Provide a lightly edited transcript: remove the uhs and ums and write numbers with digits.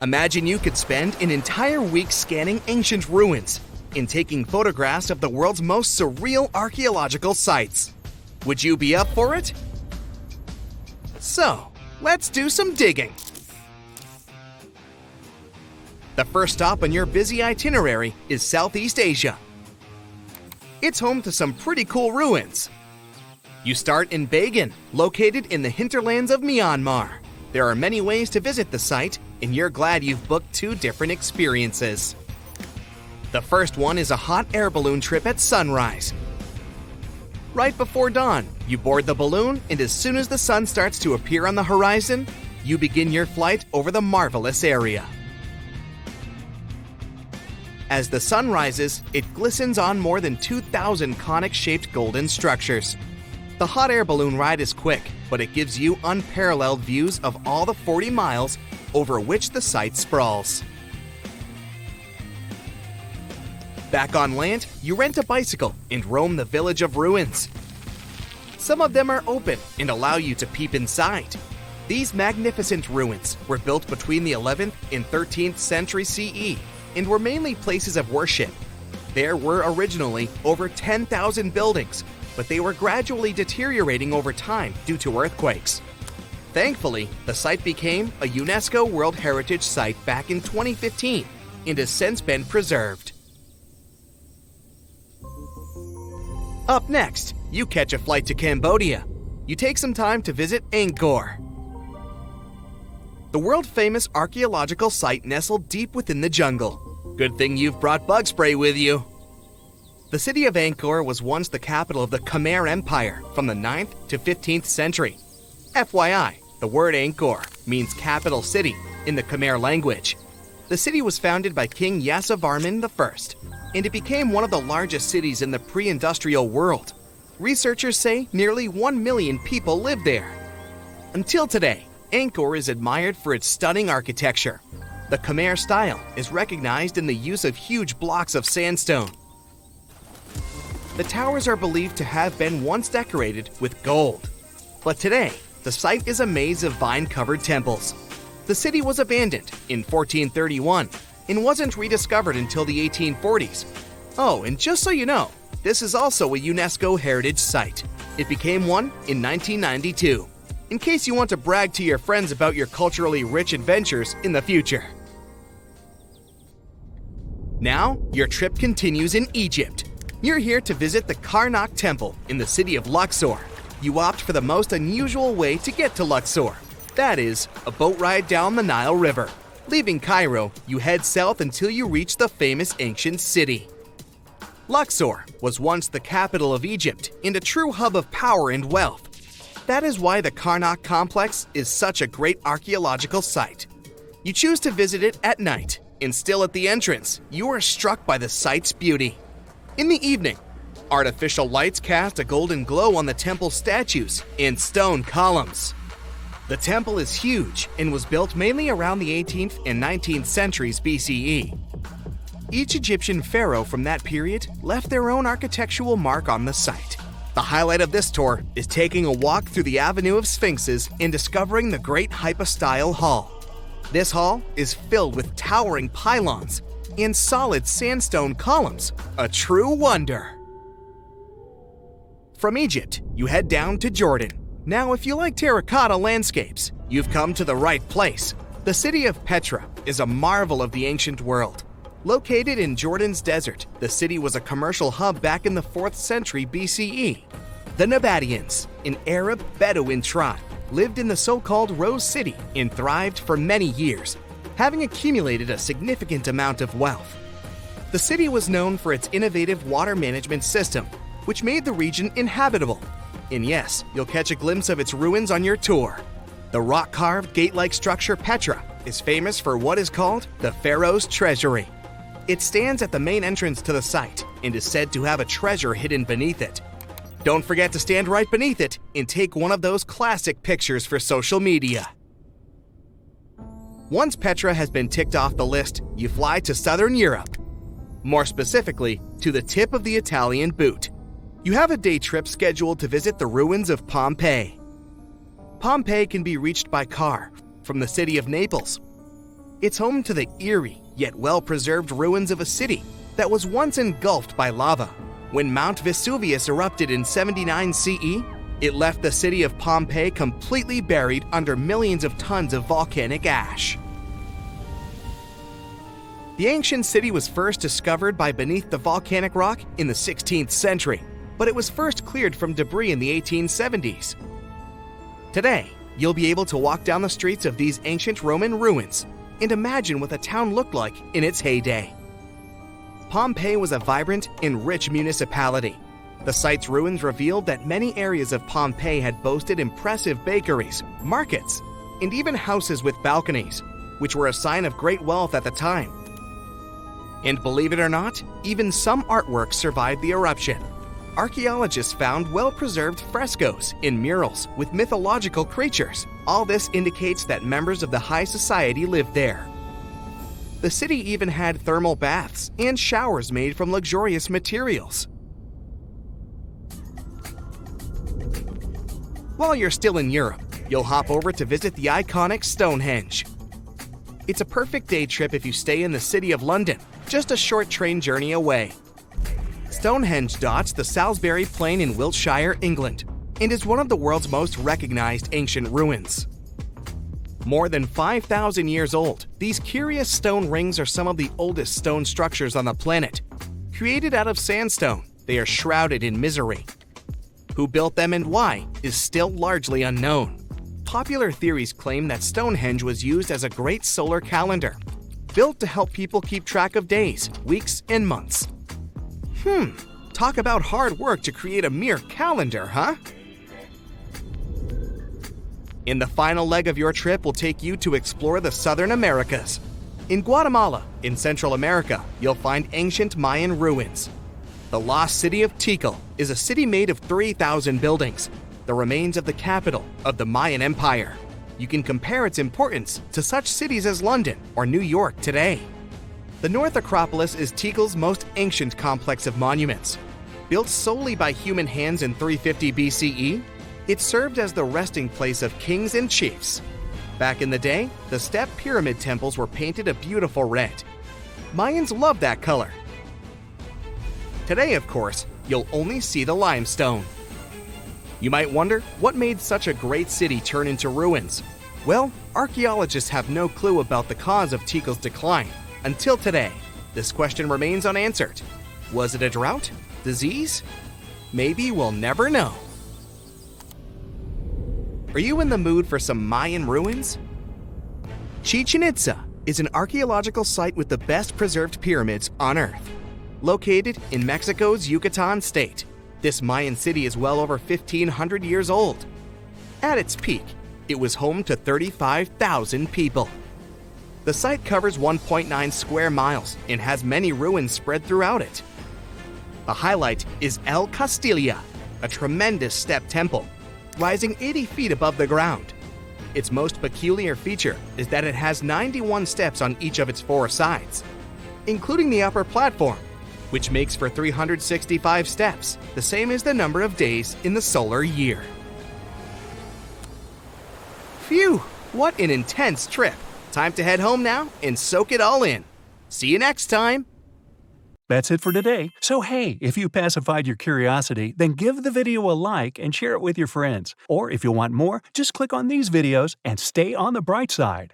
Imagine you could spend an entire week scanning ancient ruins and taking photographs of the world's most surreal archaeological sites. Would you be up for it? So, let's do some digging. The first stop on your busy itinerary is Southeast Asia. It's home to some pretty cool ruins. You start in Bagan, located in the hinterlands of Myanmar. There are many ways to visit the site, and you're glad you've booked 2 different experiences. The first one is a hot air balloon trip at sunrise. Right before dawn, you board the balloon, and as soon as the sun starts to appear on the horizon, you begin your flight over the marvelous area. As the sun rises, it glistens on more than 2,000 conic-shaped golden structures. The hot air balloon ride is quick, but it gives you unparalleled views of all the 40 miles over which the site sprawls. Back on land, you rent a bicycle and roam the village of ruins. Some of them are open and allow you to peep inside. These magnificent ruins were built between the 11th and 13th century CE and were mainly places of worship. There were originally over 10,000 buildings, but they were gradually deteriorating over time due to earthquakes. Thankfully, the site became a UNESCO World Heritage Site back in 2015 and has since been preserved. Up next, you catch a flight to Cambodia. You take some time to visit Angkor, the world-famous archaeological site nestled deep within the jungle. Good thing you've brought bug spray with you. The city of Angkor was once the capital of the Khmer Empire from the 9th to 15th century. FYI, the word Angkor means capital city in the Khmer language. The city was founded by King Yasovarman I, and it became one of the largest cities in the pre-industrial world. Researchers say nearly 1 million people live there. Until today, Angkor is admired for its stunning architecture. The Khmer style is recognized in the use of huge blocks of sandstone. The towers are believed to have been once decorated with gold. But today, the site is a maze of vine-covered temples. The city was abandoned in 1431 and wasn't rediscovered until the 1840s. Oh, and just so you know, this is also a UNESCO Heritage Site. It became one in 1992, in case you want to brag to your friends about your culturally rich adventures in the future. Now, your trip continues in Egypt. You're here to visit the Karnak Temple in the city of Luxor. You opt for the most unusual way to get to Luxor. That is, a boat ride down the Nile River. Leaving Cairo, you head south until you reach the famous ancient city. Luxor was once the capital of Egypt and a true hub of power and wealth. That is why the Karnak complex is such a great archaeological site. You choose to visit it at night, and still at the entrance, you are struck by the site's beauty. In the evening, artificial lights cast a golden glow on the temple statues and stone columns. The temple is huge and was built mainly around the 18th and 19th centuries BCE. Each Egyptian pharaoh from that period left their own architectural mark on the site. The highlight of this tour is taking a walk through the Avenue of Sphinxes and discovering the Great Hypostyle Hall. This hall is filled with towering pylons and solid sandstone columns, a true wonder. From Egypt, you head down to Jordan. Now, if you like terracotta landscapes, you've come to the right place. The city of Petra is a marvel of the ancient world. Located in Jordan's desert, the city was a commercial hub back in the 4th century BCE. The Nabateans, an Arab Bedouin tribe, lived in the so-called Rose City and thrived for many years, having accumulated a significant amount of wealth. The city was known for its innovative water management system, which made the region inhabitable. And yes, you'll catch a glimpse of its ruins on your tour. The rock-carved gate-like structure Petra is famous for what is called the Pharaoh's Treasury. It stands at the main entrance to the site and is said to have a treasure hidden beneath it. Don't forget to stand right beneath it and take one of those classic pictures for social media. Once Petra has been ticked off the list, you fly to southern Europe. More specifically, to the tip of the Italian boot. You have a day trip scheduled to visit the ruins of Pompeii. Pompeii can be reached by car from the city of Naples. It's home to the eerie yet well-preserved ruins of a city that was once engulfed by lava. When Mount Vesuvius erupted in 79 CE, it left the city of Pompeii completely buried under millions of tons of volcanic ash. The ancient city was first discovered by beneath the volcanic rock in the 16th century, but it was first cleared from debris in the 1870s. Today, you'll be able to walk down the streets of these ancient Roman ruins and imagine what the town looked like in its heyday. Pompeii was a vibrant and rich municipality. The site's ruins revealed that many areas of Pompeii had boasted impressive bakeries, markets, and even houses with balconies, which were a sign of great wealth at the time. And believe it or not, even some artworks survived the eruption. Archaeologists found well-preserved frescoes and murals with mythological creatures. All this indicates that members of the high society lived there. The city even had thermal baths and showers made from luxurious materials. While you're still in Europe, you'll hop over to visit the iconic Stonehenge. It's a perfect day trip if you stay in the city of London, just a short train journey away. Stonehenge dots the Salisbury Plain in Wiltshire, England, and is one of the world's most recognized ancient ruins. More than 5,000 years old, these curious stone rings are some of the oldest stone structures on the planet. Created out of sandstone, they are shrouded in misery. Who built them and why is still largely unknown. Popular theories claim that Stonehenge was used as a great solar calendar, built to help people keep track of days, weeks, and months. Talk about hard work to create a mere calendar, huh? In the final leg of your trip, we'll take you to explore the Southern Americas. In Guatemala, in Central America, you'll find ancient Mayan ruins. The lost city of Tikal is a city made of 3,000 buildings, the remains of the capital of the Mayan Empire. You can compare its importance to such cities as London or New York today. The North Acropolis is Tikal's most ancient complex of monuments. Built solely by human hands in 350 BCE, it served as the resting place of kings and chiefs. Back in the day, the step pyramid temples were painted a beautiful red. Mayans loved that color. Today, of course, you'll only see the limestone. You might wonder what made such a great city turn into ruins. Well, archaeologists have no clue about the cause of Tikal's decline. Until today, this question remains unanswered. Was it a drought? Disease? Maybe we'll never know. Are you in the mood for some Mayan ruins? Chichen Itza is an archaeological site with the best preserved pyramids on Earth. Located in Mexico's Yucatan state, this Mayan city is well over 1,500 years old. At its peak, it was home to 35,000 people. The site covers 1.9 square miles and has many ruins spread throughout it. The highlight is El Castilla, a tremendous step temple, rising 80 feet above the ground. Its most peculiar feature is that it has 91 steps on each of its 4 sides, including the upper platform, which makes for 365 steps, the same as the number of days in the solar year. Phew, what an intense trip. Time to head home now and soak it all in. See you next time. That's it for today. So hey, if you pacified your curiosity, then give the video a like and share it with your friends. Or if you want more, just click on these videos and stay on the bright side.